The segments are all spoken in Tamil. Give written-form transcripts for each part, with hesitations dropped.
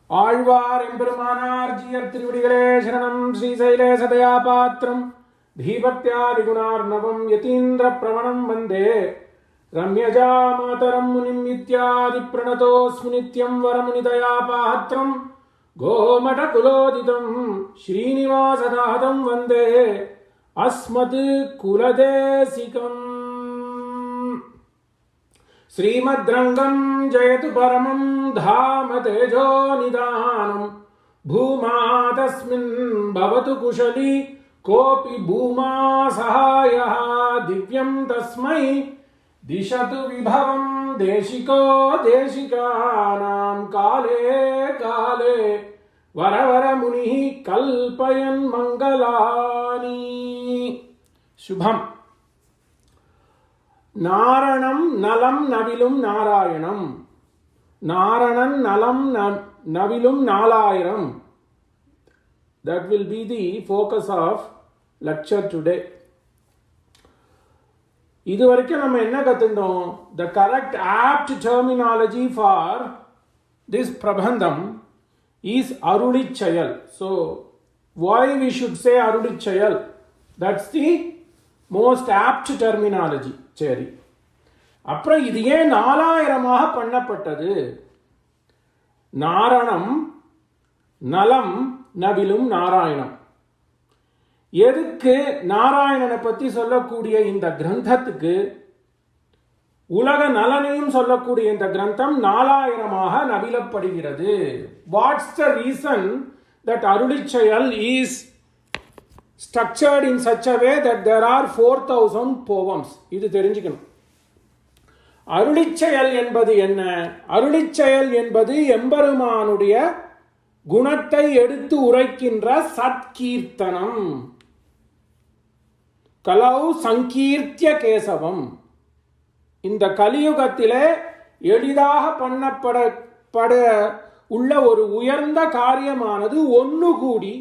ஆழ்வார் எம்பெருமானார் ஜீயர் திருவடிகளே சரணம். ஸ்ரீசைலேசதயா பாத்திரம் தீபக்தியாதிகுணார்ணவம் யதீந்திர பிரவணம் வந்தே ரம்யஜா மாதரம் முனிம் இத்யாதி பிரணதோஸ்மி நித்யம் வரமுனிதயா பாத்திரம் கோமட குலோதிதம் ஸ்ரீனிவாசதாதம் வந்தே அஸ்மத் குலதேசிகம். श्रीमद्रंगं जयतु परमं धाम तेजो निदानं भूमा तस्मिन् भवतु कुशली कोऽपि भूमा सहायः दिव्यं तस्मै दिशतु विभवं देशिको देशिकानां काले काले वरवर मुनिः कल्पयन् मंगलानि. शुभम्. நாரணம் நலம் நவிலும் நாராயணம். நாரணன் நலம் நவிலும் நாலாயிரம். That will be the focus of lecture today. இதுவரைக்கும் நம்ம என்ன கத்துட்டோம்? The correct apt terminology for this Prabandham is அருளிச்செயல். So why we should say அருளிச்செயல்? That's the most apt terminology. சரி, அப்புறம் இது ஏன் 4000 பண்ணப்பட்டது? நாரணம் நலம் நவிலும் நாராயணம். எதுக்கு நாராயணனை பத்தி சொல்லக்கூடிய இந்த கிரந்தத்துக்கு உலக நலனையும் சொல்லக்கூடிய இந்த கிரந்தம் 4000 நவிலப்படுகிறது? What's the reason that Arulicheyal is structured in such a way that there are 4000 poems? இது தெரிஞ்சுக்கணும். அருளிச்செயல் என்பது என்ன? அருளிச்செயல் என்பது எம்பெருமானுடைய குணத்தை எடுத்து உரைக்கின்ற சத்கீர்த்தனம். கலௌ சங்கீர்த்திய கேசவம். இந்த கலியுகத்திலே எளிதாக பண்ணப்பட உள்ள ஒரு உயர்ந்த காரியமானது ஒன்று கூடி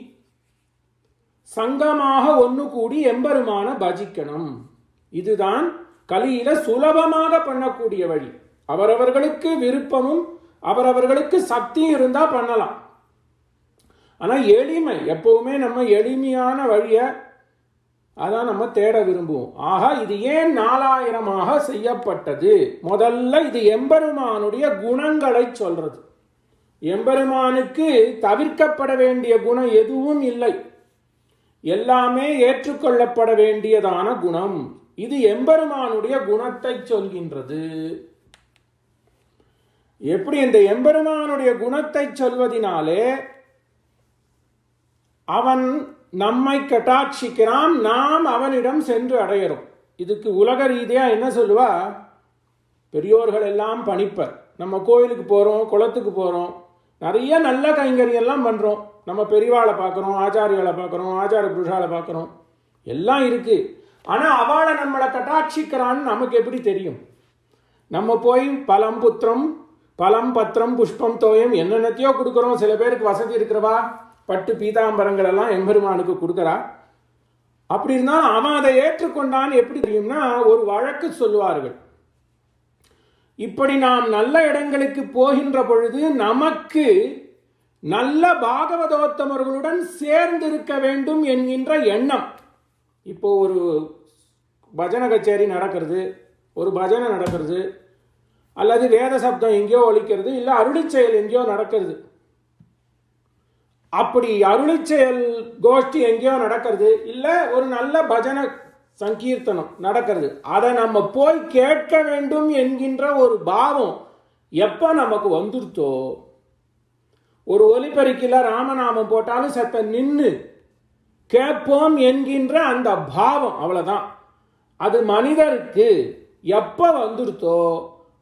சங்கமாக ஒன்று கூடி எம்பெருமான பஜிக்கணும். இதுதான் கலியில சுலபமாக பண்ணக்கூடிய வழி. அவரவர்களுக்கு விருப்பமும் அவரவர்களுக்கு சக்தியும் இருந்தா பண்ணலாம். ஆனா எளிமை, எப்பவுமே நம்ம எளிமையான வழியை அதான் நம்ம தேட விரும்புவோம். ஆக இது ஏன் 4000 செய்யப்பட்டது? முதல்ல இது எம்பெருமானுடைய குணங்களை சொல்றது. எம்பெருமானுக்கு தவிர்க்கப்பட வேண்டிய குணம் எதுவும் இல்லை, எல்லாமே ஏற்றுக்கொள்ளப்பட வேண்டியதான குணம். இது எம்பெருமானுடைய குணத்தை சொல்கின்றது. எப்படி இந்த எம்பெருமானுடைய குணத்தை சொல்வதினாலே அவன் நம்மை கட்டாட்சிக்கிறான், நாம் அவனிடம் சென்று அடையிறோம். இதுக்கு உலக ரீதியா என்ன சொல்லுவா? பெரியோர்கள் எல்லாம் பணிப்பர். நம்ம கோயிலுக்கு போறோம், குளத்துக்கு போறோம், நிறைய நல்ல கைங்கரியெல்லாம் பண்றோம். நம்ம பெரியவாளை பார்க்குறோம், ஆச்சாரியாலை பார்க்குறோம், ஆச்சார புருஷாலை பார்க்குறோம், எல்லாம் இருக்கு. ஆனால் அவளை நம்மளை கட்டாட்சிக்கிறான்னு நமக்கு எப்படி தெரியும்? நம்ம போய் பலம் புத்திரம் பலம் பத்திரம் புஷ்பம் தோயம் என்னென்னத்தையோ கொடுக்குறோம். சில பேருக்கு வசதி இருக்கிறவா பட்டு பீதாம்பரங்கள் எல்லாம் எம்பெருமானுக்கு கொடுக்குறா. அப்படி இருந்தாலும் அவன் அதை ஏற்றுக்கொண்டான்னு எப்படி தெரியும்னா, ஒரு வழக்கு சொல்லுவார்கள். இப்படி நாம் நல்ல இடங்களுக்கு போகின்ற பொழுது நமக்கு நல்ல பாகவதோத்தமர்களுடன் சேர்ந்திருக்க வேண்டும் என்கின்ற எண்ணம். இப்போ ஒரு பஜனை கச்சேரி நடக்கிறது, ஒரு பஜனை நடக்கிறது, அல்லது வேத சப்தம் எங்கேயோ ஒலிக்கிறது, இல்லை அருளிச்செயல் எங்கேயோ நடக்கிறது. அப்படி அருளிச்செயல் கோஷ்டி எங்கேயோ நடக்கிறது, இல்லை ஒரு நல்ல பஜனை சங்கீர்த்தனம் நடக்கிறது. அதை நம்ம போய் கேட்க வேண்டும் என்கின்ற ஒரு பாவம் எப்போ நமக்கு வந்துருத்தோ, ஒரு ஒலிபெருக்கில ராமநாமம் போட்டாலும் சத்த நின்று கேட்போம் என்கின்ற அந்த பாவம், அவ்வளவுதான். அது மனிதருக்கு எப்ப வந்துருத்தோ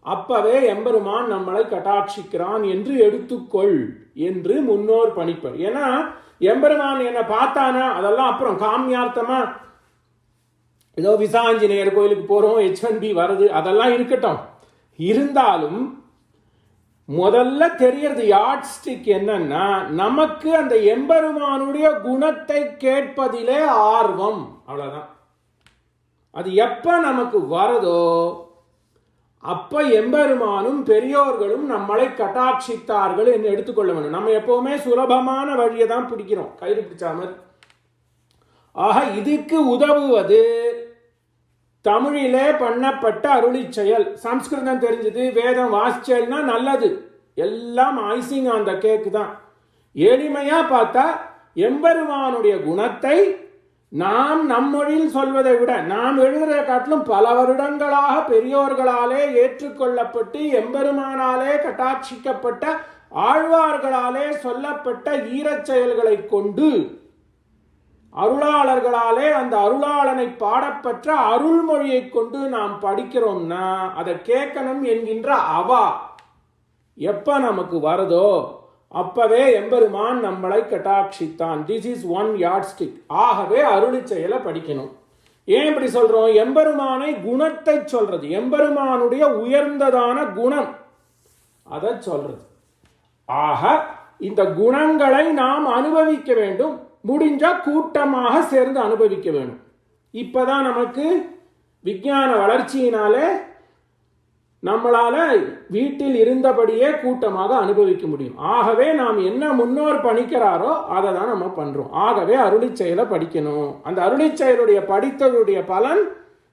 அப்பவே எம்பெருமான் நம்மளை கட்டாட்சிக்கிறான் என்று எடுத்துக்கொள் என்று முன்னோர் பணிப்பர். ஏன்னா எம்பெருமான் என்னை பார்த்தானா அதெல்லாம் அப்புறம் காமியார்த்தமா ஏதோ விசாஞ்சநேயர் கோயிலுக்கு போறோம், H1B வருது, அதெல்லாம் இருக்கட்டும். இருந்தாலும் முதல்ல தெரியறது யார்ட் ஸ்டிக் என்னன்னா, நமக்கு அந்த எம்பெருமானுடைய குணத்தை கேட்பதிலே ஆர்வம், அவ்வளவுதான். அது எப்ப நமக்கு வரதோ அப்ப எம்பெருமானும் பெரியோர்களும் நம்மளை கட்டாட்சித்தார்கள் என்று எடுத்துக்கொள்ள வேண்டும். நம்ம எப்பவுமே சுலபமான வழியை தான் பிடிக்கிறோம், கயிறு பிடிச்சாமல். ஆக இதுக்கு உதவுவது தமிழிலே பண்ணப்பட்ட அருளி செயல். சம்ஸ்கிருதம் தெரிஞ்சது, வேதம் வாசிச்சல்னா நல்லது, எல்லாம் ஐசிங் ஆன் த கேக் தான். எளிமையா பார்த்தா எம்பெருமானுடைய குணத்தை நாம் நம்மொழியில் சொல்வதை விட, நாம் எழுதுகிற காட்டிலும் பல வருடங்களாக பெரியோர்களாலே ஏற்றுக்கொள்ளப்பட்டு எம்பெருமானாலே கட்டாட்சிக்கப்பட்ட ஆழ்வார்களாலே சொல்லப்பட்ட ஈரச் செயல்களை கொண்டு அருளாளர்களாலே அந்த அருளாளனை பாடப்பெற்ற அருள்மொழியை கொண்டு நாம் படிக்கிறோம்னா அதை கேட்கணும் என்கின்ற அவா எப்ப நமக்கு வருதோ அப்பவே எம்பெருமான் நம்மளை கட்டாட்சித்தான். This is one yardstick. ஆகவே அருளி செயலை படிக்கணும். ஏன் இப்படி சொல்றோம்? எம்பெருமானை குணத்தை சொல்றது, எம்பெருமானுடைய உயர்ந்ததான குணம் அதை சொல்றது. ஆக இந்த குணங்களை நாம் அனுபவிக்க வேண்டும். முடிஞ்சா கூட்டமாக சேர்ந்து அனுபவிக்க வேண்டும். இப்பதான் நமக்கு விஞ்ஞான வளர்ச்சியினாலே நம்மளால வீட்டில் இருந்தபடியே கூட்டமாக அனுபவிக்க முடியும். ஆகவே நாம் என்ன முன்னோர் பணிக்கிறாரோ அதை தான் நம்ம பண்றோம். ஆகவே அருளி செயலை படிக்கணும். அந்த அருளி செயலுடைய படித்ததுடைய பலன்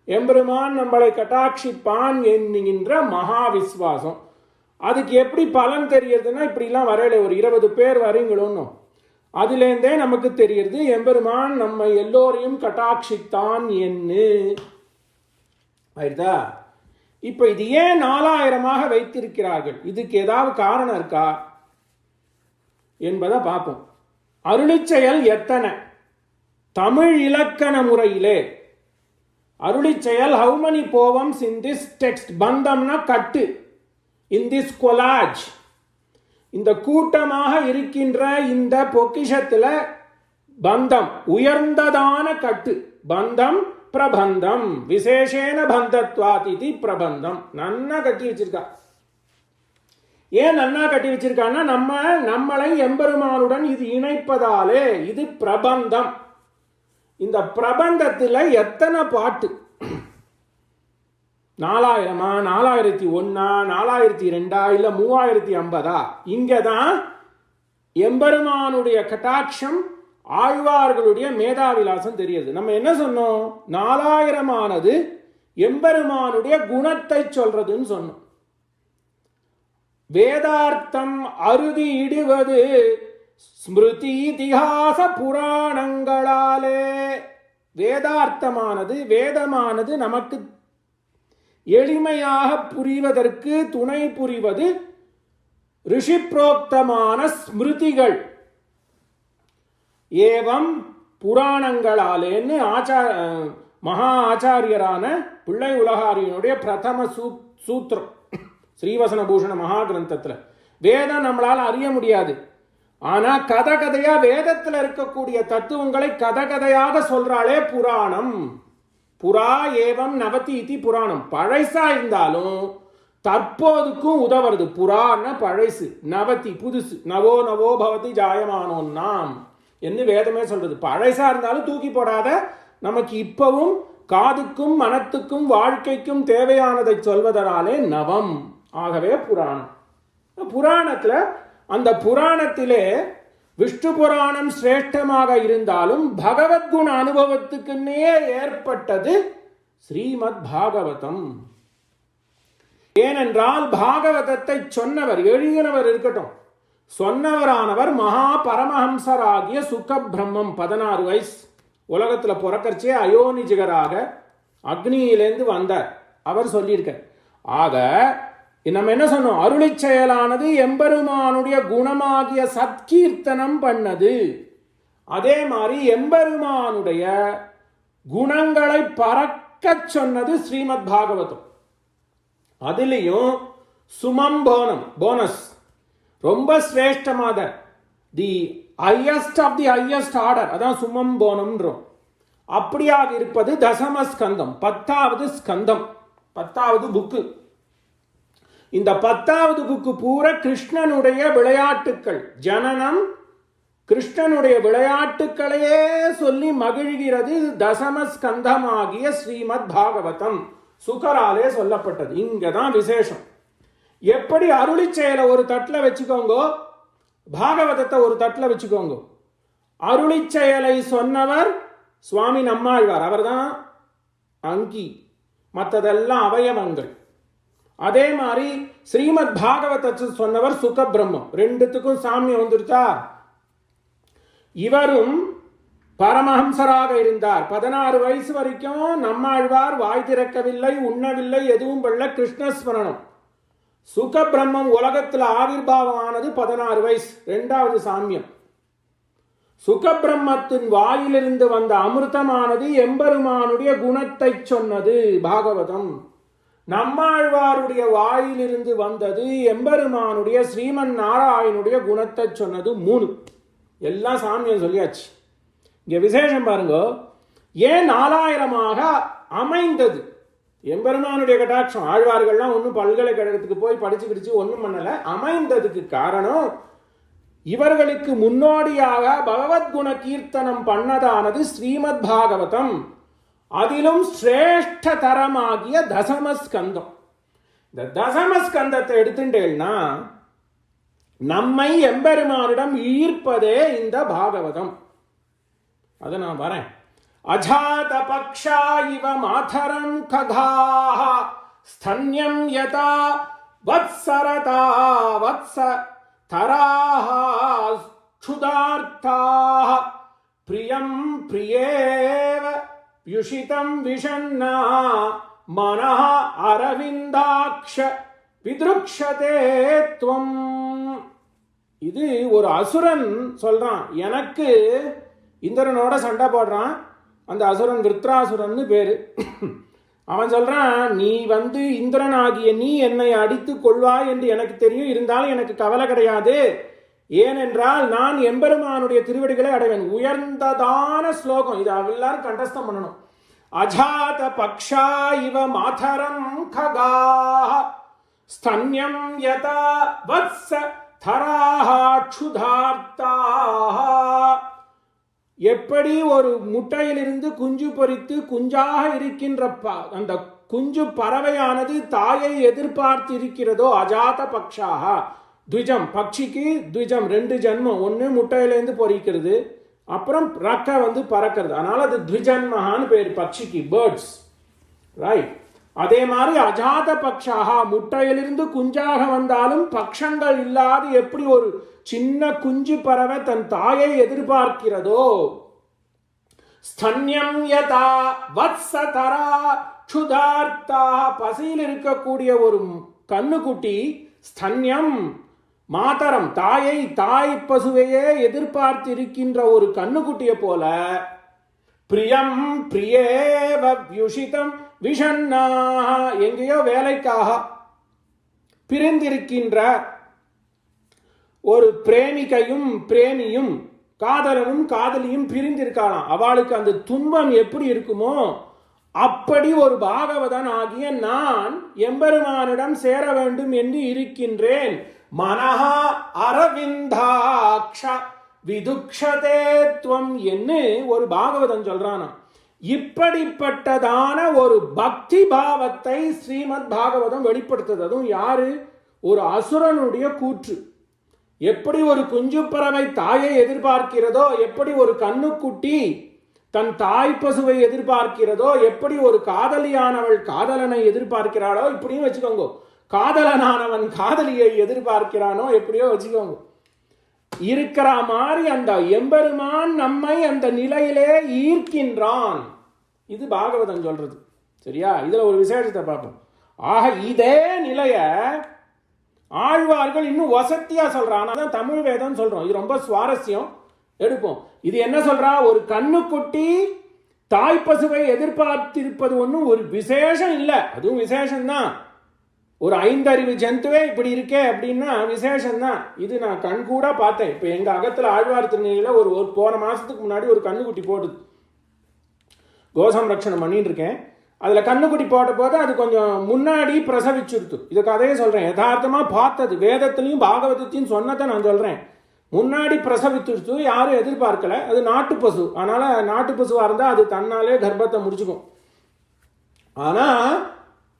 எம்பெருமான் நம்மளை கட்டாட்சிப்பான் என்கின்ற மகா விஸ்வாசம். அதுக்கு எப்படி பலன் தெரியறதுன்னா, இப்படிலாம் வரையில ஒரு 20 பேர் வரீங்களோன்னு அதுலேருந்தே நமக்கு தெரியுது எம்பெருமான் நம்ம எல்லோரையும் கட்டாட்சித்தான் என்று ஆயிடுதா. இப்ப இது ஏன் 4000 வைத்திருக்கிறார்கள்? இதுக்கு ஏதாவது காரணம் இருக்கா என்பதை பார்ப்போம். அருளிச்செயல் எத்தனை? தமிழ் இலக்கண முறையிலே அருளிச்செயல் how many poems in this text? பந்தம்னா cut, in this collage, இந்த கூட்டமாக இருக்கின்ற இந்த பொக்கிஷத்துல பந்தம் உயர்ந்ததான கட்டு. பந்தம் பிரபந்தம் விசேஷேன பந்தத்வாதி பிரபந்தம். நன்னா கட்டி வச்சிருக்கா. ஏன் நன்னா கட்டி வச்சிருக்கான்னா நம்மளை எம்பெருமானுடன் இது இணைப்பதாலே இது பிரபந்தம். இந்த பிரபந்தத்துல எத்தனை பாட்டு? 4000, 4001, 4002 இல்ல 3050? இங்கதான் எம்பெருமானுடைய கட்டாட்சம் ஆழ்வார்களுடைய மேதாவிலாசம் தெரியுது. நம்ம என்ன சொன்னோம்? 4000 எம்பெருமானுடைய குணத்தை சொல்றதுன்னு சொன்னோம். வேதார்த்தம் அறுதி இடுவது ஸ்மிருதி இதிகாச புராணங்களாலே. வேதார்த்தமானது வேதமானது நமக்கு எளிமையாக புரிவதற்கு துணை புரிவது ரிஷிப்ரோக்தமான ஸ்மிருதிகள். ஏவம் புராணங்களாலேன்னு மகா ஆச்சாரியரான பிள்ளை உலகாரியனுடைய பிரதம சூத்திரம் ஸ்ரீவசன பூஷண மகா கிரந்தத்தில். வேதம் நம்மளால் அறிய முடியாது. ஆனா கதையா வேதத்தில் இருக்கக்கூடிய தத்துவங்களை கதையாக சொல்றாளே புராணம். புரா ஏவம் நவதி இதி புராணம். பழைசா இருந்தாலும் தற்போதுக்கும் உதவுறது. புராண பழைசு, நவதி புதுசு, நவோ நவோ பவதி ஜாயமானோ நாம் என்று வேதமே சொல்றது. பழைசா இருந்தாலும் தூக்கி போடாத, நமக்கு இப்பவும் காதுக்கும் மனத்துக்கும் வாழ்க்கைக்கும் தேவையானதை சொல்வதனாலே நவம். ஆகவே புராணம். புராணத்துல அந்த புராணத்திலே விஷ்ணு புராணம் சிரேஷ்டமாக இருந்தாலும் பகவத்குண அனுபவத்துக்குன்னே ஏற்பட்டது ஸ்ரீமத் பாகவதம். ஏனென்றால் பாகவதத்தை சொன்னவர், எழுதினவர் இருக்கட்டும், சொன்னவரானவர் மகா பரமஹம்சராகிய சுக பிரம்மம். 16 வயசு உலகத்துல பிறக்கச்சே அயோனிஜிகராக அக்னியிலேருந்து வந்தார். அவர் சொல்லியிருக்க. ஆக நம்ம என்ன சொன்னோம்? அருளி செயலானது எம்பெருமானுடைய குணமாகிய சத்கீர்த்தனம் பண்ணது. அதே மாதிரி எம்பெருமானுடைய குணங்களை பறக்க சொன்னது ஸ்ரீமத் பாகவதம். அதுலேயும் சுமம்போனம் போனஸ் ரொம்ப சிரேஷ்டமாக the highest of the highest order, அதான் சுமம்போனம்ன்றோம். அப்படியாக இருப்பது தசம ஸ்கந்தம், 10வது ஸ்கந்தம், 10வது புக்கு. இந்த 10வது புக்கு பூரா கிருஷ்ணனுடைய விளையாட்டுக்கள், ஜனனம், கிருஷ்ணனுடைய விளையாட்டுக்களையே சொல்லி மகிழ்கிறது தசம ஸ்கந்தமாகிய ஸ்ரீமத் பாகவதம். சுகராலே சொல்லப்பட்டது. இங்க தான் விசேஷம். எப்படி அருளி செயலை ஒரு தட்டில் வச்சுக்கோங்க, பாகவதத்தை ஒரு தட்டில் வச்சுக்கோங்க. அருளி செயலை சொன்னவர் சுவாமி நம்மாழ்வார், அவர் தான் அங்கி, மற்றதெல்லாம் அவயவங்கள். அதே மாதிரி ஸ்ரீமத் பாகவதத்தை சொன்னவர் சுகபிரம்மம். ரெண்டுத்துக்கும் சாமியம் வந்துருச்சா? இவரும் பரமஹம்சராக இருந்தார். 16 வயசு வரைக்கும் நம்மாழ்வார் வாய் திறக்கவில்லை, உண்ணவில்லை, எதுவும் பண்ணல, கிருஷ்ணஸ்மரணம். சுகபிரம்மம் உலகத்தில் ஆவிர்வாவமானது 16 வயசு. இரண்டாவது சாமியம். சுகபிரம்மத்தின் வாயிலிருந்து வந்த அமிர்தமானது எம்பெருமானுடைய குணத்தை சொன்னது பாகவதம். நம்மாழ்வாருடைய வாயிலிருந்து வந்தது எம்பெருமானுடைய ஸ்ரீமன் நாராயணுடைய குணத்தை சொன்னது. 3 எல்லாம் சாமியம் சொல்லியாச்சு. இங்க விசேஷம் பாருங்க, ஏன் 4000 அமைந்தது? எம்பெருமானுடைய கட்டாட்சம். ஆழ்வார்கள்லாம் ஒன்றும் பல்கலைக்கழகத்துக்கு போய் படிச்சு கிடிச்சு ஒன்றும் பண்ணல. அமைந்ததுக்கு காரணம், இவர்களுக்கு முன்னோடியாக பகவத்குண கீர்த்தனம் பண்ணதானது ஸ்ரீமத் பாகவதம். அதிலும் சிரேஷ்ட தரமாகிய தசமஸ்கந்தம். இந்த தசமஸ்கந்தத்தை எடுத்துட்டேன்னா நம்மை எம்பெருமானிடம் ஈர்ப்பதே இந்த பாகவதம். அதை நான் வரேன். அஜாத பக்ஷா இவ மாதரம் ககாஹ ஸ்தன்யம் யதா வத்சரதா வத்ச தராஹ க்ஷுதார்த்தாஹ பிரியம் பிரியேவ யுஷிதம் விஷன்னா மனஹ அரவிந்தாக்ஷ வித்ருக்ஷதே த்வம். இது ஒரு அசுரன் சொல்றான். எனக்கு இந்திரனோட சண்டை போடுறான். அந்த அசுரன் விருத்ராசுரன் பேரு. அவன் சொல்றான், நீ இந்திரனாகிய நீ என்னை அடித்து கொள்வாய் என்று எனக்கு தெரியும், இருந்தாலும் எனக்கு கவலை கிடையாது. ஏனென்றால் நான் எம்பெருமானுடைய திருவடிகளை அடைவேன். உயர்ந்ததான ஸ்லோகம் இது, எல்லாரும் கண்டஸ்தம் பண்ணணும். அஜாத பக்ஷா இவ மாதரம் ககாஹ ஸ்தன்யம் யதா வத்ஸ தராஹ க்ஷுதார்த்தாஹ. எப்படி ஒரு முட்டையிலிருந்து குஞ்சு பொரித்து குஞ்சாக இருக்கின்ற அந்த குஞ்சு பறவையானது தாயை எதிர்பார்த்து இருக்கிறதோ, அஜாத பக்ஷாக. த்விஜம், பட்சிக்கு த்விஜம், 2 ஜன்மம். ஒன்று முட்டையிலேருந்து பொறிக்கிறது, அப்புறம் ரக்க பறக்கிறது. அதனால அது த்விஜன்மஹான்னு பேர் பட்சிக்கு, பேர்ட்ஸ், ரைட். அதே மாதிரி அஜாத பக்ஷாக, முட்டையிலிருந்து குஞ்சாக வந்தாலும் பக்ஷங்கள் இல்லாது எப்படி ஒரு சின்ன குஞ்சு பறவை தன் தாயை எதிர்பார்க்கிறதோ, ஸ்தன்யம் யதா வத்ஸதரா க்ஷுதார்த்தா, பசியில் இருக்கக்கூடிய ஒரு கண்ணுக்குட்டி, ஸ்தன்யம் மாதரம் தாயை, தாய் பசுவையே எதிர்பார்த்து இருக்கின்ற ஒரு கண்ணுக்குட்டியை போல, பிரியம் பிரியேவ யுஷிதம் விஷன்னா, எங்கேயோ வேலைக்காக பிரிந்திருக்கின்ற ஒரு பிரேமிகையும் பிரேமியும், காதலனும் காதலியும் பிரிந்திருக்கலாம். அவளுக்கு அந்த துன்பம் எப்படி இருக்குமோ அப்படி ஒரு பாகவதன் ஆகிய நான் எம்பெருமானிடம் சேர வேண்டும் என்று இருக்கின்றேன். மனஹா அரவிந்தாக்ஷ விதுக்ஷதே த்வம் என்று ஒரு பாகவதன் சொல்றானா. இப்படிப்பட்டதான ஒரு பக்தி பாவத்தை ஸ்ரீமத் பாகவதம் வெளிப்படுத்துது. அதுவும் யாரு? ஒரு அசுரனுடைய கூற்று. எப்படி ஒரு குஞ்சு பறவை தாயை எதிர்பார்க்கிறதோ, எப்படி ஒரு கண்ணுக்குட்டி தன் தாய் பசுவை எதிர்பார்க்கிறதோ, எப்படி ஒரு காதலியானவள் காதலனை எதிர்பார்க்கிறாளோ, இப்படியும் வச்சுக்கோங்க. காதலனானவன் காதலியை எதிர்பார்க்கிறானோ, எப்படியோ வச்சுக்கோங்க. இருக்கிற மாதிரி அந்த எம்பெருமான் நம்மை அந்த நிலையிலே ஈர்க்கின்றான். இது பாகவதன் சொல்றது. சரியா? இதுல ஒரு விசேஷத்தை பார்ப்போம். ஆக இதே நிலைய ஆழ்வார்கள் இன்னும் வசத்தியா சொல்றான். அதான் தமிழ் வேதம் சொல்றோம். இது ரொம்ப சுவாரஸ்யம். எடுப்போம். இது என்ன சொல்றா? ஒரு கண்ணுக்குட்டி தாய் பசுவை எதிர்பார்த்திருப்பது ஒன்றும் ஒரு விசேஷம் இல்லை. அதுவும் விசேஷம்தான். ஒரு 5 அறிவு ஜந்துவே இப்படி இருக்கே அப்படின்னா விசேஷம்தான். இது நான் கண்கூட பார்த்தேன். இப்போ எங்க அகத்துல ஆழ்வார் திருநெல்வேலியில ஒரு போன மாசத்துக்கு முன்னாடி ஒரு கண்ணுக்குட்டி போடுது. கோசம்ரட்சணம் பண்ணிட்டு இருக்கேன். அதுல கண்ணுக்குட்டி போட்ட போது அது கொஞ்சம் முன்னாடி பிரசவிச்சுடுத்து. இது கதையை சொல்றேன். யதார்த்தமா பார்த்தது. வேதத்திலையும் பாகவதத்தையும் சொன்னதை நான் சொல்றேன். முன்னாடி பிரசவித்துடுத்து, யாரும் எதிர்பார்க்கல. அது நாட்டு பசு. அதனால நாட்டு பசுவா இருந்தா அது தன்னாலே கர்ப்பத்தை முடிச்சுக்கும். ஆனா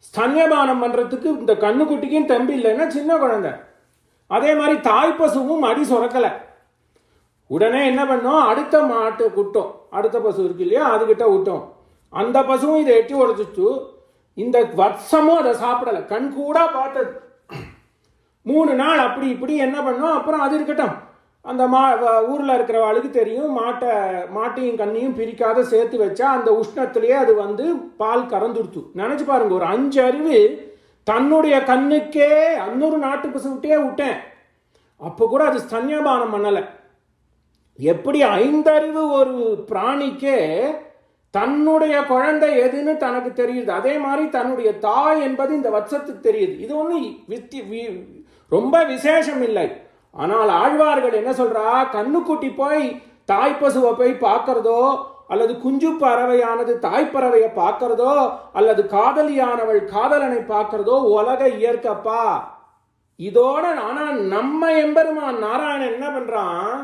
ஸ்தன்யபானம் பண்றதுக்கு இந்த கண்ணுக்குட்டிக்கும் தெம்பு இல்லைன்னா சின்ன குழந்தை. அதே மாதிரி தாய்ப்பசுவும் அடி சுரக்கலை. உடனே என்ன பண்ணோம், அடுத்த மாட்டு விட்டோம், அடுத்த பசு இருக்கு இல்லையா அதுகிட்ட விட்டோம். அந்த பசுவும் இதை எட்டி உடச்சிச்சு. இந்த வருஷமும் அதை சாப்பிடலை, கண் கூட பார்த்தது. 3 நாள் அப்படி இப்படி என்ன பண்ணோம். அப்புறம் அது இருக்கட்டும், அந்த ஊரில் இருக்கிறவாளுக்கு தெரியும், மாட்டையும் கண்ணையும் பிரிக்காத சேர்த்து வச்சா அந்த உஷ்ணத்திலேயே அது வந்து பால் கறந்துடுத்து. நினச்சி பாருங்க, ஒரு 5 அறிவு தன்னுடைய கண்ணுக்கே 500 நாட்டு பசு விட்டேன். அப்போ கூட அது ஸ்தன்யபானம் பண்ணலை. எப்படி 5 அறிவு ஒரு பிராணிக்கே தன்னுடைய குழந்தை எதுன்னு தனக்கு தெரியுது, அதே மாதிரி தன்னுடைய தாய் என்பது இந்த வத்சத்துக்கு தெரியுது. இது ஒன்றும் ரொம்ப விசேஷம் இல்லை. ஆனால் ஆழ்வார்கள் என்ன சொல்றா, கண்ணுக்குட்டி போய் தாய்ப்பசுவை போய் பார்க்கறதோ, அல்லது குஞ்சு பறவையானது தாய்ப்பறவையை பார்க்கறதோ, அல்லது காதலியானவள் காதலனை பார்க்கறதோ உலக இயற்கப்பா. இதோட ஆனா நம்ம எம்பெருமான் நாராயணன் என்ன பண்றான்,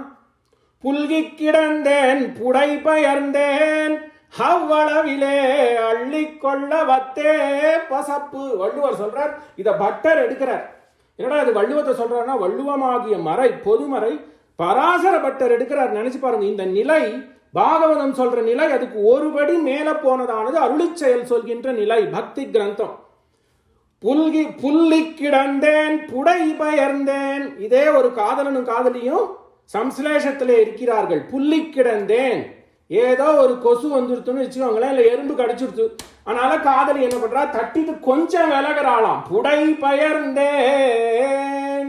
புல்கி கிடந்தேன் புடை பெயர்ந்தேன் அவ்வளவிலே அள்ளிக்கொள்ள வத்தே பசப்பு. வள்ளுவர் சொல்றார், இத பட்டர் எடுக்கிறார். என்னடா இது வள்ளுவத்தை சொல்றாருன்னா, வள்ளுவமாகிய மறை பொதுமறை பராசர பட்டர் எடுக்கிறார். நினைச்சு பாருங்க, இந்த நிலை பாகவதம் சொல்ற நிலை அதுக்கு ஒருபடி மேல போனதானது அருளிச்செயல் சொல்கின்ற நிலை, பக்தி கிரந்தம். புல்லி கிடந்தேன் புடை பெயர்ந்தேன். இதே ஒரு காதலனும் காதலியும் சம்ஸ்லேஷத்திலே இருக்கிறார்கள். புல்லி கிடந்தேன், ஏதோ ஒரு கொசு வந்துருத்துன்னு வச்சுக்கோங்களேன், இல்லை எறும்பு கடிச்சுடுத்து. அதனால காதலி என்ன பண்றா, தட்டிட்டு கொஞ்சம் விலகிறாளாம். புடை பெயர்ந்தேன்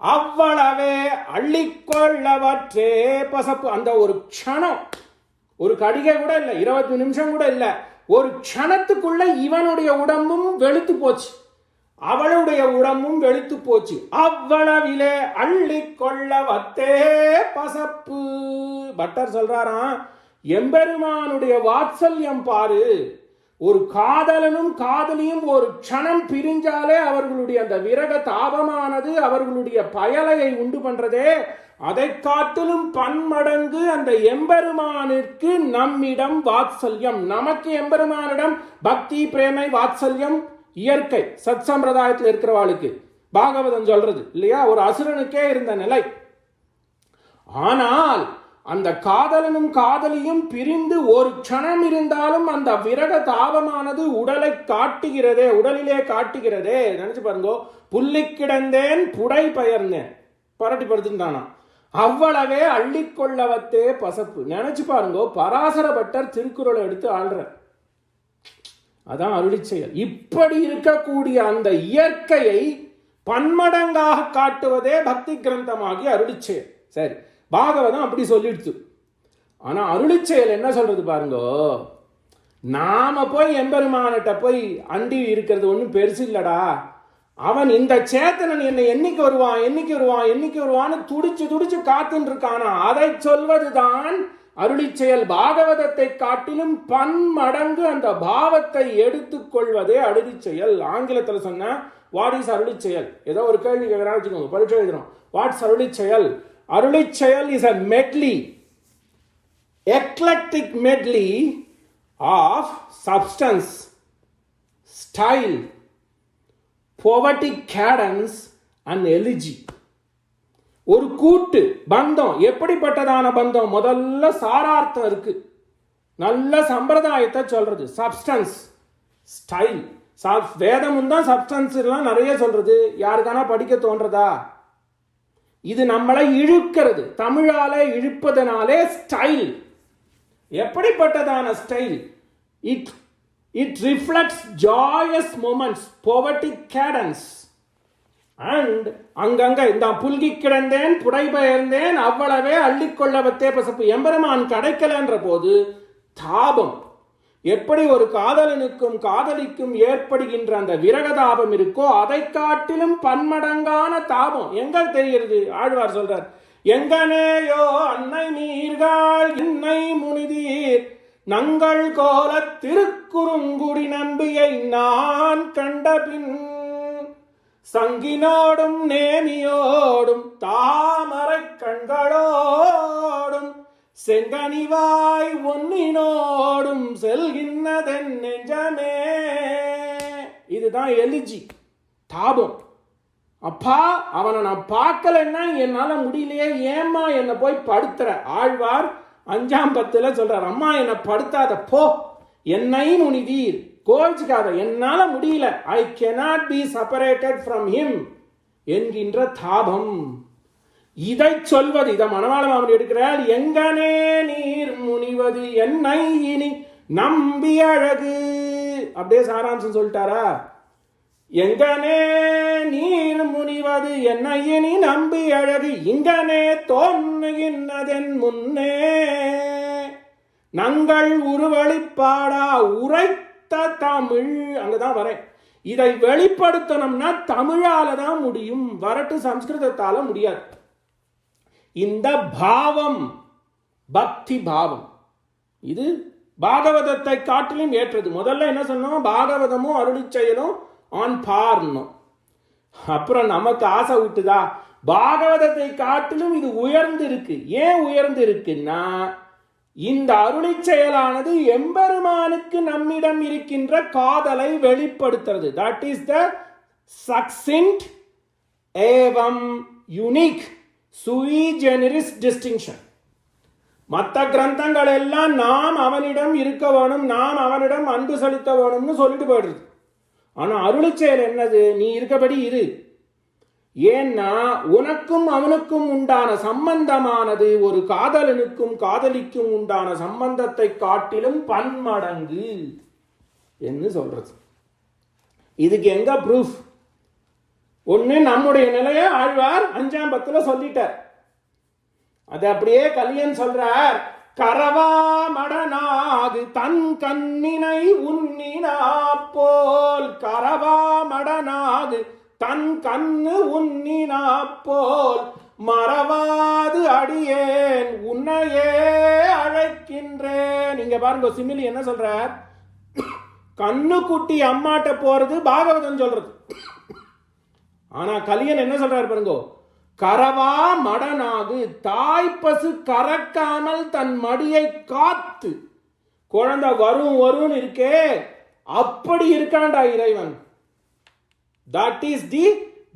அவ்வளவே அள்ளிக்கொள்ளவற்றே பசப்பு. அந்த ஒரு க்ஷணம், ஒரு கடிகை கூட இல்லை, 20 நிமிஷம் கூட இல்லை, ஒரு க்ஷணத்துக்குள்ள இவனுடைய உடம்பும் வெளுத்து போச்சு, அவளுடைய உடம்பும் வெளுத்து போச்சு. அவ்வளவிலே அள்ளிக்கொள்ள வத்தே பசப்பு. பட்டர் சொல்றாராம், எம்பெருமானுடைய வாத்சல்யம் பாரு. ஒரு காதலனும் காதலியும் ஒரு க்ஷணம் பிரிஞ்சாலே அவர்களுடைய அந்த விரக தாபமானது அவர்களுடைய பயலையை உண்டு பண்றதே, அதை காட்டிலும் பன்மடங்கு அந்த எம்பெருமானிற்கு நம்மிடம் வாத்சல்யம். நமக்கு எம்பெருமானிடம் பக்தி பிரேமை வாத்சல்யம் இயற்கை. சத் சம்பிரதாயத்தில் இருக்கிறவாளுக்கு பாகவதம் சொல்றது இல்லையா, ஒரு அசுரனுக்கே இருந்த நிலை. ஆனால் அந்த காதலனும் காதலியும் பிரிந்து ஒரு க்ஷணம் இருந்தாலும் அந்த விரக தாபமானது உடலை காட்டுகிறதே, உடலிலே காட்டுகிறதே. நினைச்சு பாருங்க, புல்லி கிடந்தேன் புடை பெயர்ந்தேன், பரட்டி படுத்துட்டானா, அவ்வளவே அள்ளிக்கொள்ளவத்தே பசப்பு. நினைச்சு பாருங்க, பராசர பட்டர் திருக்குறளை எடுத்து ஆள்ற, அதான் அருளிச்செயல். இப்படி இருக்கக்கூடிய அந்த இயற்கையை பன்மடங்காக காட்டுவதே பக்தி கிரந்தமாகி அருளிச்செயல். சரி, பாகவதம் அப்படி சொல்லிடுச்சு. ஆனா அருளிச்செயல் என்ன சொல்றது பாருங்க, நாம போய் எம்பெருமானிட்ட போய் அண்டி இருக்கிறது ஒன்றும் பெருசு இல்லடா. அவன் இந்த சேத்தனன் என்னை என்னைக்கு வருவான் என்னைக்கு வருவான் என்னைக்கு வருவான்னு துடிச்சு துடிச்சு காத்துன்னு இருக்கானா, அதை சொல்வதுதான் அருளிச்செயல். பாகவதத்தை காட்டிலும் பன்மடங்கு அந்த பாவத்தை எடுத்துக்கொள்வதே அருளிச்செயல். ஆங்கிலத்தில் சொன்ன வாட் இஸ் அருளிச்செயல், ஏதோ ஒரு கேள்வி கேட்கறா வச்சுக்கோங்க, பரீட்சை எழுதுறோம், watts அருளிச்செயல். அருளிச்செயல் is a medley, eclectic medley of substance, style, poetic cadence and elegy. ஒரு கூட்டு பந்தம். எப்படிப்பட்டதான பந்தம்? முதல்ல சாரார்த்தம் இருக்கு, நல்ல சம்பிரதாயத்தை சொல்றது, சப்ஸ்டன்ஸ், ஸ்டைல். வேதமும் தான் சப்ஸ்டன்ஸ் எல்லாம் நிறைய சொல்றது. யாருக்கானா படிக்க தோன்றதா? இது நம்மளை இழுக்கிறது, தமிழாலே இழுப்பதனாலே ஸ்டைல். எப்படிப்பட்டதான style? It reflects joyous moments, poetic cadence and அங்கங்க இந்த புல்கி கிடந்தேன் புடை பெயர்ந்தேன் அவ்வளவே அள்ளிக்கொள்ளவத்தே பசப்பு. எம்பெருமான் கிடைக்கலன்ற போது தாபம். எப்படி ஒரு காதலனுக்கும் காதலிக்கும் ஏற்படுகின்ற அந்த விரகதாபம் இருக்கோ, அதை காட்டிலும் பன்மடங்கான தாபம் எங்க தெரிகிறது? ஆழ்வார் சொல்றார், எங்கனேயோ அன்னை நீர்கள் இன்னை முனிதீர் நங்கள் கோல திருக்குறுங்குடி நம்பியை நான் கண்டபின் சங்கினோடும் நேமியோடும் தாமரை கண்களோடும் செங்கனிவாய் ஒன்னினோடும் செல்கின்றதென் நெஞ்சமே. இதுதான் எலிஜி, தாபம். அப்பா அவனை நான் பார்க்கலன்னா என்னால முடியலையே, ஏம்மா என்னை போய் படுத்துற. ஆழ்வார் 5ஆம் பத்துல சொல்றார், அம்மா என்னை படுத்தாத, போ, என்னை முனிதீர், கோச்சிக்காத, என்னால முடியல, ஐ cannot be separated from him என்கின்ற தாபம். இதை சொல்வது, இதை மணவாள மாமன் எடுக்கிறார். எங்கனே நீர் முனிவது என்னை இனி நம்பி அழகு. அப்படியே சாராம்சம் சொல்லிட்டாரா? எங்கனே நீர் முனிவது என்னை இனி நம்பி அழகு, இங்கனே தோன்றுகின்றதென் முன்னே நங்கள் உருவழிப்பாடா உரைத்த தமிழ். அங்கதான் வரேன். இதை வெளிப்படுத்தணும்னா தமிழால தான் முடியும், வரட்டு சம்ஸ்கிருதத்தால முடியாது. இந்த பாவம் பக்தி பாவம், இது பாகவதத்தை காட்டிலும் ஏற்றது. முதல்ல என்ன சொன்னோம்? பாகவதமும் அருளி செயலும் ஆன் பார்னோம். அப்புறம் நமக்கு ஆசை விட்டுதா, பாகவதத்தை காட்டிலும் இது உயர்ந்து இருக்கு. ஏன் உயர்ந்து இருக்குன்னா, இந்த அருளி செயலானது எம்பெருமானுக்கு நம்மிடம் இருக்கின்ற காதலை வெளிப்படுத்துறது. தட் இஸ் த சக்சிண்ட் ஏவம் யூனிக் sui generis distinction. மற்ற கிரந்தங்கள் எல்லாம் நாம் அவனிடம் இருக்க வேணும், நாம் அவனிடம் அன்பு செலுத்த வேணும்னு சொல்லிட்டு போயிடுறது. ஆனா அருளி செயல் என்னது? நீ இருக்கபடி இரு. ஏன்னா உனக்கும் அவனுக்கும் உண்டான சம்பந்தமானது ஒரு காதலனுக்கும் காதலிக்கும் உண்டான சம்பந்தத்தை காட்டிலும் பன்மடங்கு என்று சொல்றது. இதுக்கு எங்க ப்ரூஃப்? ஒண்ணு, நம்முடைய நிலையை ஆழ்வார் 5ஆம் பத்துல சொல்லிட்டார். அது அப்படியே கலியன் சொல்றார். கரவா மடனாகு தன் கண்ணினை உன்னினா போல், கரவா மடனாகு தன் கண்ணு உன்னினா போல், மறவாது அடியேன் உன்னையே அழைக்கின்றேன். நீங்க பாருங்க, சிமிலி என்ன சொல்றார்? கண்ணு குட்டி அம்மாட்ட போறது பாகவதம் சொல்றது. ஆனா கலியன் என்ன சொல்றாரு பாருங்க, கரவா மடனாகு, தாய்ப்பசு கறக்காமல் தன் மடியை காத்து குழந்தை வரும் வரும் இருக்கே, அப்படி இருக்காண்டா இறைவன். That is the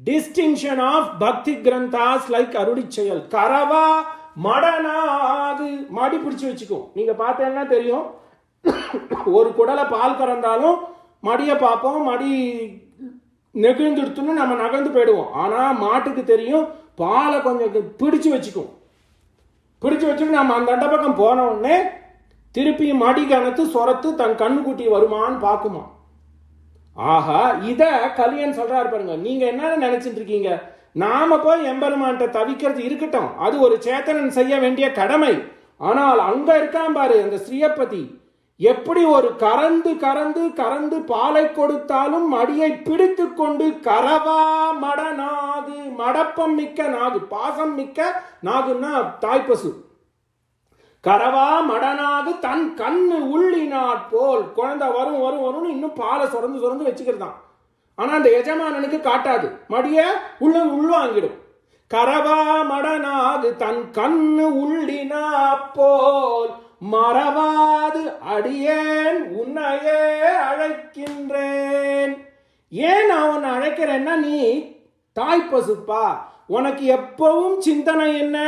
distinction of bhakti granthas like அருளி செயல். கரவா மடனாகு, மடி பிடிச்சு வச்சுக்கும். நீங்க பார்த்தீங்கன்னா தெரியும், ஒரு குடலை பால் கறந்தாலும் மடியை பார்ப்போம், மடி நெகிழ்ந்துடுத்துன்னு நம்ம நகர்ந்து போயிடுவோம். ஆனா மாட்டுக்கு தெரியும், பாலை கொஞ்சம் பிடிச்சு வச்சுக்கும். பிடிச்சு வச்சுட்டு நம்ம அந்த அண்ட பக்கம் போன உடனே திருப்பி மடி கணத்து சொரத்து தன் கண்ணுக்குட்டி வருமானு பார்க்குமா. ஆஹா, இத கலியன் சொல்றாரு பாருங்க. நீங்க என்ன நினைச்சிட்டு இருக்கீங்க? நாம போய் எம்பெருமான்ட்ட தவிக்கிறது இருக்கட்டும், அது ஒரு சேத்தனன் செய்ய வேண்டிய கடமை. ஆனால் அங்க இருக்கான் பாரு அந்த ஸ்ரீயப்பதி, எப்படி ஒரு கறந்து கறந்து கறந்து பாலை கொடுத்தாலும் மடியை பிடித்து கொண்டு கரவா மடநாகு, மடப்பம் மிக்க நாகு, பாசம் மிக்க நாகுன்னா தாய்ப்பசு, கரவா மடனாகு தன் கண்ணு உள்ளினாற் போல், குழந்தை வரும் வரும் வரும்னு இன்னும் பாலை சுரந்து சுரந்து வச்சுக்கிறதான். ஆனா அந்த எஜமானனுக்கு காட்டாது, மடிய உள்வாங்கிடும். கரவா மடனாகு தன் கண்ணு உள்ளினா போல், மறவாது அடியேன் உன்னையே அழைக்கின்றேன். ஏன் நான் உன்னை அழைக்கிறேன்னா, நீ தாய்ப்பசுப்பா, உனக்கு எப்பவும் சிந்தனை என்ன?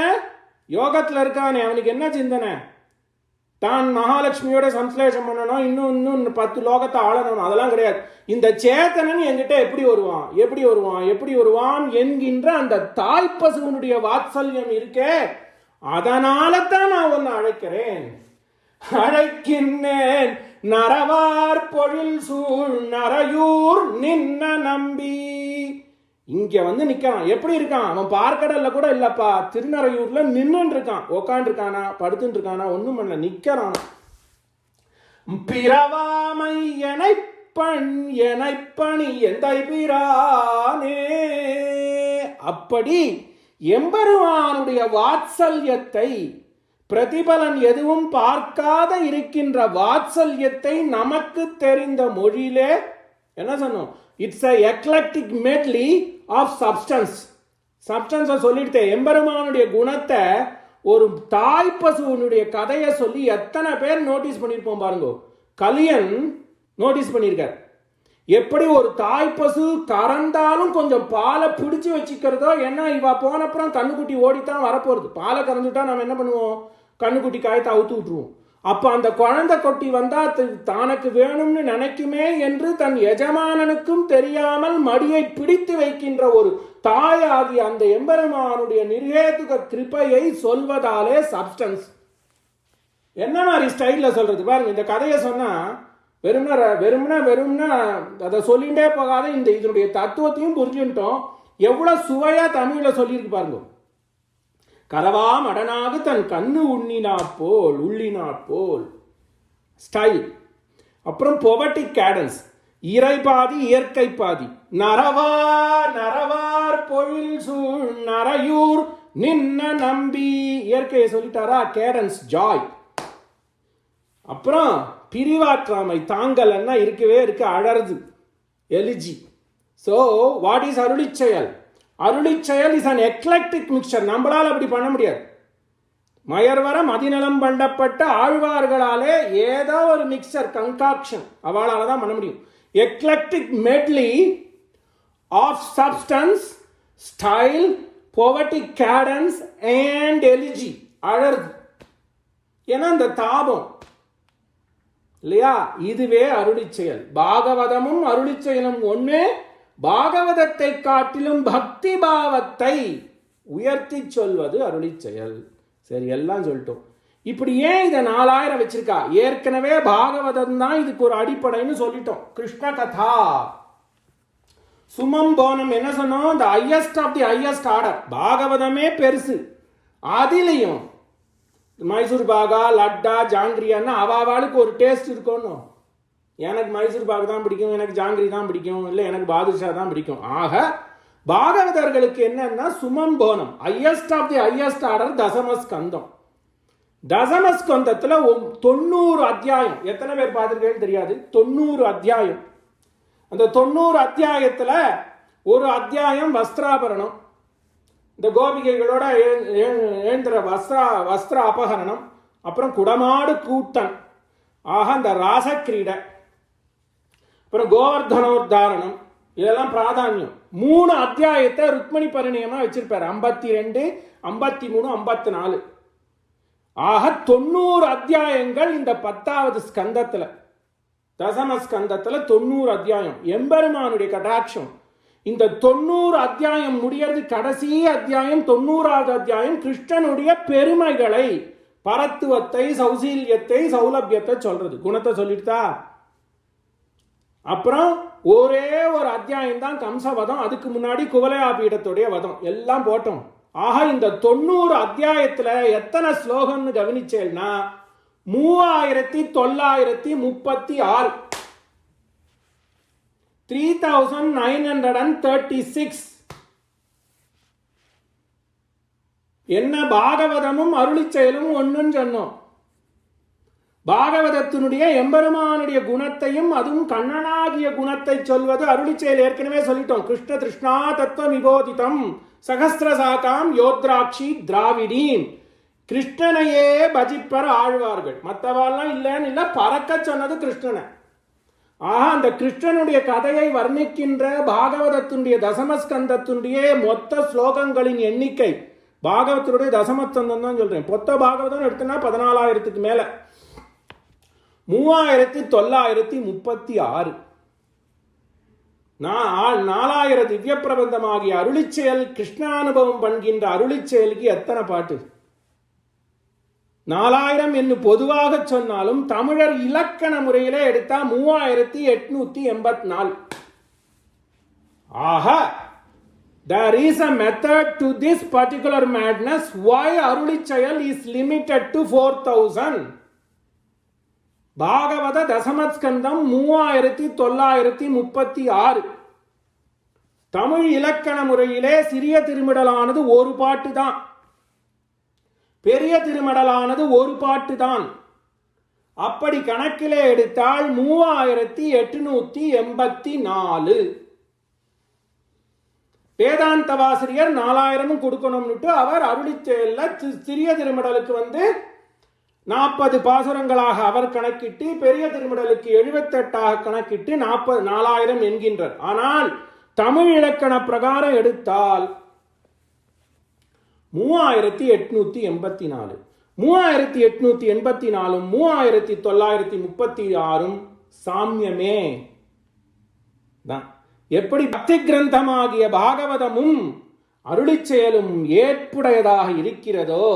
யோகத்துல இருக்கானே அவனுக்கு என்ன சிந்தனை? தான் மகாலட்சுமியோட சம்ஸ்லேஷம் பண்ணணும், இன்னும் 10 லோகத்தை ஆளணும், அதெல்லாம் கிடையாது. இந்த சேத்தனன் என்கிட்ட எப்படி வருவான் எப்படி வருவான் எப்படி வருவான் என்கின்ற அந்த தாய்ப்பசுவனுடைய வாத்சல்யம் இருக்கே, அதனால தான் நான் உன்னை அழைக்கிறேன். அழைக்கின்றேன் நரவார் பொழில் சூழ் நரையூர் நின்ன நம்பி. இங்க வந்து நிக்கிறான். எப்படி இருக்கான்? அவன் பார்க்கடல்ல கூட இல்லப்பா, திருநறையூர்ல நின்று இருக்கான். உக்காண்டு இருக்கானா, படுத்துட்டு இருக்கானா, ஒண்ணும் பண்ணல, நிக்கிறான். பிறவாமை எனைப்பணி எந்தை பிரானே. அப்படி எம்பெருமானுடைய வாத்சல்யத்தை, பிரதிபலன் எதுவும் பார்க்காத இருக்கின்ற வாத்சல்யத்தை நமக்கு தெரிந்த மொழியிலே என்ன சொன்னோம்? It's a eclectic medley of substance. சப்ஸ்டன்ஸை சொல்லிட்டு எம்பெருமானுடைய குணத்தை ஒரு தாய்ப்பசுவனுடைய கதையை சொல்லி எத்தனை பேர் நோட்டீஸ் பண்ணியிருப்போம் பாருங்க. கலியன் நோட்டீஸ் பண்ணியிருக்கார். எப்படி ஒரு தாய்ப்பசு கறந்தாலும் கொஞ்சம் பாலை பிடிச்சி வச்சுக்கிறதோ, ஏன்னா இவ போனப்புறம் கண்ணுக்குட்டி ஓடித்தான் வரப்போகிறது. பாலை கறந்துட்டா நம்ம என்ன பண்ணுவோம், கண்ணுக்குட்டி காயத்தை அவுத்து விட்டுருவோம். அப்போ அந்த குழந்தை கொட்டி வந்தால் தனக்கு வேணும்னு நினைக்குமே என்று தன் எஜமானனுக்கும் தெரியாமல் மடியை பிடித்து வைக்கின்ற ஒரு தாயாகி அந்த எம்பெருமானுடைய நிர்ஹேதுக கிருபையை சொல்வதாலே சப்ஸ்டன்ஸ். என்ன மாதிரி ஸ்டைலில் சொல்கிறது பாருங்க. இந்த கதையை சொன்னால் வெறும்னா அதை சொல்லிகிட்டே போகாத இதனுடைய தத்துவத்தையும் புரிஞ்சுட்டோம். எவ்வளோ சுவையாக தமிழில் சொல்லியிருக்கு பாருங்க. கரவா மடனாக தன் கண்ணு உள்ளினாற்போல் ஸ்டைல். அப்புறம் பொவட்டிக் கேடன்ஸ், இறை பாதி இயற்கை பாதி. நரவார் பொழில் சூழ் நரையூர் நின்ன நம்பி, இயற்கையை சொல்லிட்டாரா, கேடன்ஸ் ஜாய். அப்புறம் பிரிவாற்றாமை, தாங்கல்னா இருக்கவே இருக்கு, அழறது elegy. So what is Arulicheyal? Arulicheyal is an eclectic mixture. நம்மளால் அப்படி பண்ண முடியாது. மயர்வர மதிநலம் பண்ணப்பட்ட ஆழ்வார்களாலே ஏதோ ஒரு மிக்சர் கன்காக்ஷன் அவளால் தான் பண்ண முடியும். Eclectic medley of substance, style, poetic cadence and elegy, அழறது. ஏன்னா இந்த தாபம் இல்லையா, இதுவே அருளிச்செயல். பாகவதமும் அருளிச்செயலும் ஒன்று. பாகவதத்தை காட்டிலும் பக்தி பாவத்தை உயர்த்தி சொல்வது அருளிச்செயல். சரி, எல்லாம் சொல்லிட்டோம். இப்படி ஏன் இதை 4000 வச்சிருக்கா? ஏற்கனவே பாகவதம் தான் இதுக்கு ஒரு அடிப்படைன்னு சொல்லிட்டோம். கிருஷ்ண கதா சுமம் போனம் என்ன சொன்னோம்? The highest of the highest order. பாகவதமே பெருசு. அதிலையும் மைசூர் பாகா, லட்டா, ஜாங்கிரியான்னா அவாவாளுக்கு ஒரு டேஸ்ட் இருக்கணும். எனக்கு மைசூர் பாகு தான் பிடிக்கும், எனக்கு ஜாங்கிரி தான் பிடிக்கும், இல்லை எனக்கு பாதுஷா தான் பிடிக்கும். ஆக பாகவதர்களுக்கு என்னன்னா சுமம் போனம், highest of the highest order தசமஸ்கந்தம். தசமஸ்கந்தத்தில் 90 அத்தியாயம். எத்தனை பேர் பார்த்துருக்கேன்னு தெரியாது. 90 அத்தியாயம். அந்த 90 அத்தியாயத்தில் ஒரு அத்தியாயம் வஸ்திராபரணம், இந்த கோபிகைகளோட எழுந்துற வஸ்திர அபகரணம். அப்புறம் குடமாடு கூட்டன், ஆக அந்த ராசக்கிரீடை, அப்புறம் கோவர்தனோத்தாரணம், இதெல்லாம் பிராதானியம். 3 அத்தியாயத்தை ருக்மணி பரிணயமா வச்சிருப்பார். 52, 53, 54. ஆக 90 அத்தியாயங்கள் இந்த 10வது ஸ்கந்தத்தில், தசம ஸ்கந்தத்தில் 90 அத்தியாயம். எம்பெருமானுடைய கடாட்சம். இந்த 90 அத்தியாயம் முடியறது கடைசி அத்தியாயம் 90வது அத்தியாயம் கிருஷ்ணனுடைய பெருமைகளை, பரத்துவத்தை, சௌசீல்யத்தை, சௌலபியத்தை சொல்றது. குணத்தை சொல்லிட்டா. அப்புறம் ஒரே ஒரு அத்தியாயம் தான் கம்சவதம். அதுக்கு முன்னாடி குவலயா பீடத்துடைய வதம். எல்லாம் போட்டோம். ஆக இந்த 90 அத்தியாயத்தில் எத்தனை ஸ்லோகம்னு கவனிச்சேன்னா 3936, 3936. என்ன பாகவதமும் அருளிச்செயலும் ஒன்றுன்னு சொன்னோம். பாகவதத்தினுடைய எம்பெருமானுடைய குணத்தையும் அதுவும் கண்ணனாகிய குணத்தை சொல்வது அருளிச்செயல். ஏற்கனவே சொல்லிட்டோம். கிருஷ்ண திருஷ்ணா தத்துவ விபோதிதம் சகஸ்திரசாகாம் யோத்ராட்சி திராவிடீம். கிருஷ்ணனையே பஜிப்பர் ஆழ்வார்கள். மற்றவாள்லாம் இல்லைன்னு இல்லை, பறக்க சொன்னது கிருஷ்ணனை. ஆக அந்த கிருஷ்ணனுடைய கதையை வர்ணிக்கின்ற பாகவதத்தினுடைய தசமஸ்கந்தத்தினுடைய மொத்த ஸ்லோகங்களின் எண்ணிக்கை, பாகவதத்துடைய தசமஸ்கந்தம் தான் சொல்றேன். மொத்த பாகவதம் எடுத்தனா 14,000க்கு மேல, 3936. 4000 திவ்ய பிரபந்தமாகிய அருளிச்செயல், கிருஷ்ணானுபவம் பண்கின்ற அருளிச்செயலுக்கு எத்தனை பாட்டு? 4000 என்று பொதுவாக சொன்னாலும் தமிழர் இலக்கண முறையிலே எடுத்தா 3884. ஆக there is a method to this particular madness. Why அருளிச்செயல் is limited to 4000? பாகவத தசமஸ்கந்தம் 3936. தமிழ் இலக்கண முறையிலே சிறிய திருமடலானது ஒரு பாட்டு தான், பெரிய திருமடலானது ஒரு பாட்டு தான். அப்படி கணக்கிலே எடுத்தால் 3884. வேதாந்த வாசிரியர் 4000 கொடுக்கணும்னுட்டு அவர் அருளிச்செயல்ல சிறிய திருமடலுக்கு 40 பாசுரங்களாக அவர் கணக்கிட்டு பெரிய திருமடலுக்கு 78 கணக்கிட்டு 4000 என்கின்றார். ஆனால் தமிழ் இலக்கண பிரகாரம் எடுத்தால் 3884. 3884 3936 சாமியமே தான். எப்படி பக்தி கிரந்தமாகிய பாகவதமும் அருளிச் செயலும் ஏற்புடையதாக இருக்கிறதோ,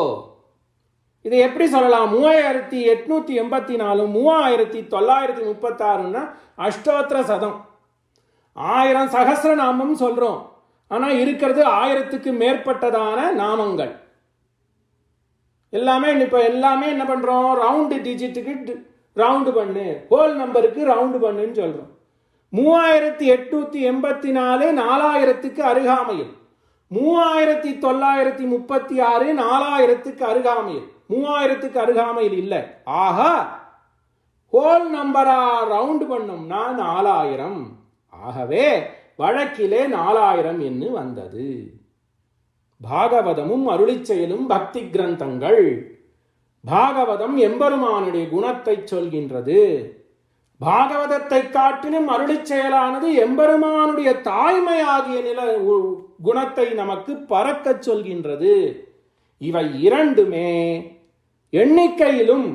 இதை எப்படி சொல்லலாம்? 3884 3936 அஷ்டோத்திர சதம், 1000 சகஸ்ரநாமம் சொல்றோம். ஆனா இருக்கிறது 1000க்கு மேற்பட்டதான நாமங்கள். எல்லாமே என்ன பண்றோம்? ரவுண்டு டிஜிட்டுக்கு ரவுண்டு பண்ணு, ஹோல் நம்பருக்கு ரவுண்டு பண்ணுன்னு சொல்றோம். 3884 4000க்கு அருகாமையில், 3936 4000க்கு அருகாமையில், 3000க்கு அருகாமையில் இல்லை. ஆகா, ஹோல் நம்பரா ரவுண்டு பண்ணோம்னா 4000. ஆகவே வழக்கிலே 4000 என்று வந்தது. பாகவதமும் அருளிச் செயலும் பக்தி கிரந்தங்கள். பாகவதம் எம்பெருமானுடைய குணத்தை சொல்கின்றது. பாகவதத்தை காட்டிலும் அருளிச் செயலானது எம்பெருமானுடைய தாய்மையாகிய குணத்தை நமக்கு பறக்கச் சொல்கின்றது. இவை இரண்டுமே எண்ணிக்கையிலும்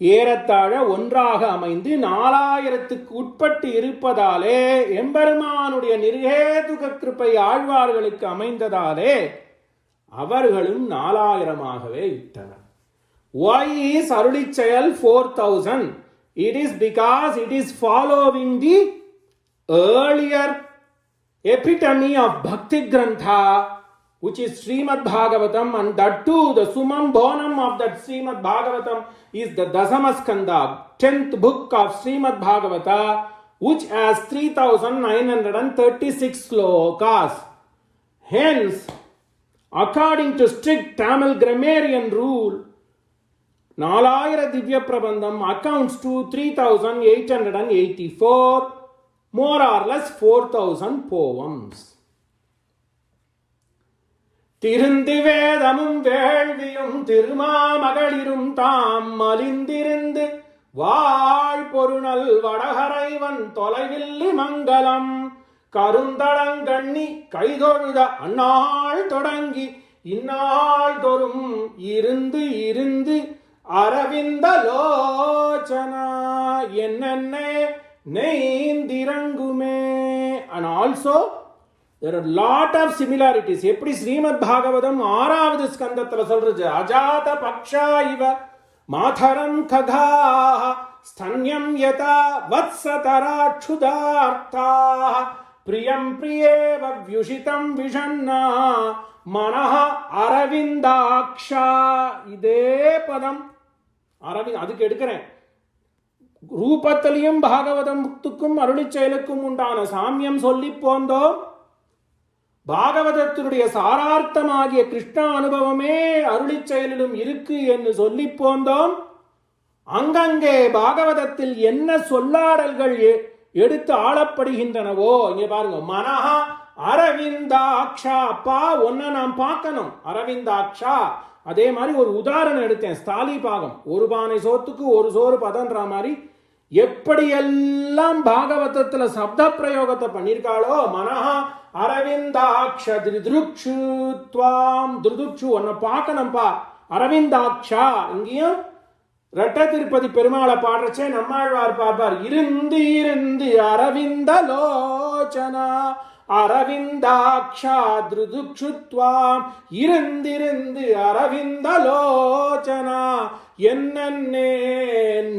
ஏறத்தாழ ஒன்றாக அமைந்து 4000க்கு உட்பட்டு இருப்பதாலே, எம்பெருமானுடைய நிர்ஹேதுக கிருபை ஆழ்வார்களுக்கு அமைந்ததாலே அவர்களும் 4000ஆகவே இட்டனர். Why is அருளிச் செயல் 4000? It is because it is following the earlier epitome of Bhakti Grantha, which is Srimad Bhagavatam, and that too the summum bonum of that Srimad Bhagavatam is the Dasamaskanda, 10th book of Srimad Bhagavata, which has 3936 slokas. Hence, according to strict Tamil grammarian rule, 4000 Divya Prabandham accounts to 3884, more or less 4000 poems. திருந்தி வேதமும் வேள்வியும் திருமாமகளிரும் தாம் மலிந்திருந்து வாழ் பொருணல் வடகரைவன் தொலைவில்லி மங்கலம் கருந்தளங்கண்ணி கைதொழுத அந்நாள் தொடங்கி இந்நாள் தொறும் இருந்து இருந்து அரவிந்த லோச்சனா என்னென்ன நெய்ந்திரங்குமே. And also there are lot of similarities. எப்படி ஸ்ரீமத் பாகவதம் 6வது ஸ்கந்தத்துல சொல்றது, அஜாத பக்ஷா இவ மாதரம் ககா ஸ்தன்யம் யதா வத்சதராட்சுதார்த்தா பிரியம் பிரியேவ வியுஷிதம் விஷன்னா மனஹ அரவிந்தாக்ஷா. இதே பதம் அரவிந்த், அதுக்கு எடுக்கிறேன். ரூபத்திலையும் பாகவதத்துக்கும் அருளிச் செயலுக்கும் உண்டான சாமியம் சொல்லி போந்தோம். பாகவதத்தினுடைய சாரார்த்தமாகிய கிருஷ்ண அனுபவமே அருளிச் செயலிலும் இருக்கு என்று சொல்லி போந்தோம். அங்கங்கே பாகவதத்தில் என்ன சொல்லாடல்கள் எடுத்து ஆளப்படுகின்றனவோ இங்கே பாருங்க. மனஹா அரவிந்தாக்ஷா, அப்பா ஒன்ன நாம் பார்க்கணும், அரவிந்தாக்ஷா. அதே மாதிரி ஒரு உதாரணம் எடுத்தேன், ஸ்தாலி பாகம், ஒரு பானை சோத்துக்கு ஒரு சோறு பதன்ற மாதிரி எப்படியெல்லாம் பாகவதத்துல சப்த பிரயோகத்தை பண்ணிருக்காளோ, மனஹா அரவிந்தாக்ஷ திருதுக்ஷு துவாம், திருதுக்ஷு ஒன்ன பார்க்கணும்பா, அரவிந்தாக்ஷா. இங்கேயும் ரெட்ட திருப்பதி பெருமாளை பாடுறச்சே நம்மாழ்வார் பார்ப்பார், இருந்து இருந்து அரவிந்த லோச்சனா அரவிந்தாக்ஷா திருதுக்ஷுத்வாம், இருந்திருந்து அரவிந்த லோச்சனா என்னே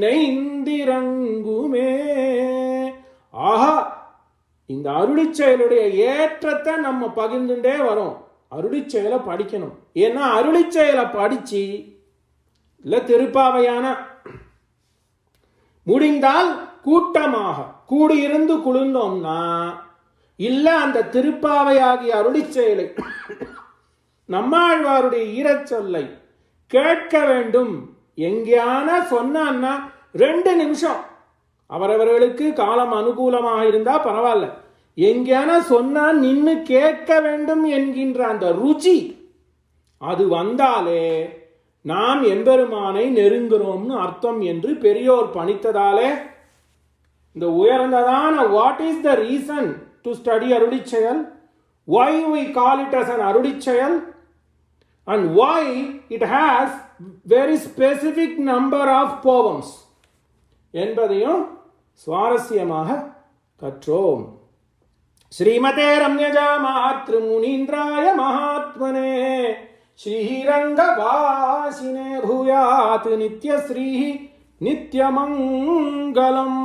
நெய்ந்திரங்குமே. ஆஹா, இந்த அருளிச் செயலுடைய ஏற்றத்தை நம்ம பகிர்ந்துட்டே வரோம். அருளிச் செயலை படிக்கணும். ஏன்னா அருளிச் செயலை படிச்சு இல்ல திருப்பாவையான முடிந்தால் கூட்டமாக கூடியிருந்து குளிர்ந்தோம்னா, இல்ல அந்த திருப்பாவையாகிய அருளிச் செயலை நம்மாழ்வாருடைய ஈரச்சொல்லை கேட்க வேண்டும். எங்கேயான சொன்னா 2 நிமிஷம், அவரவர்களுக்கு காலம் அனுகூலமாக இருந்தா பரவாயில்ல, எங்கேயான சொன்னா நின்று கேட்க வேண்டும் என்கின்ற அந்த ருச்சி அது வந்தாலே நாம் எம்பெருமானை நெருங்குறோம்னு அர்த்தம் என்று பெரியோர் பணித்ததாலே இந்த உயர்ந்ததான what is the reason to study Arulicheyal, why we call it as an Arulicheyal, and why it has very specific number of poems என்பதையும் சுவாரஸ்யமாக கற்றோம். ஸ்ரீமதே ரம்யஜா மாத்ரு முனீந்திராய மகாத்மனே ஸ்ரீரங்கவாசினே பூயாத் நித்யஸ்ரீ நித்யமங்கலம்.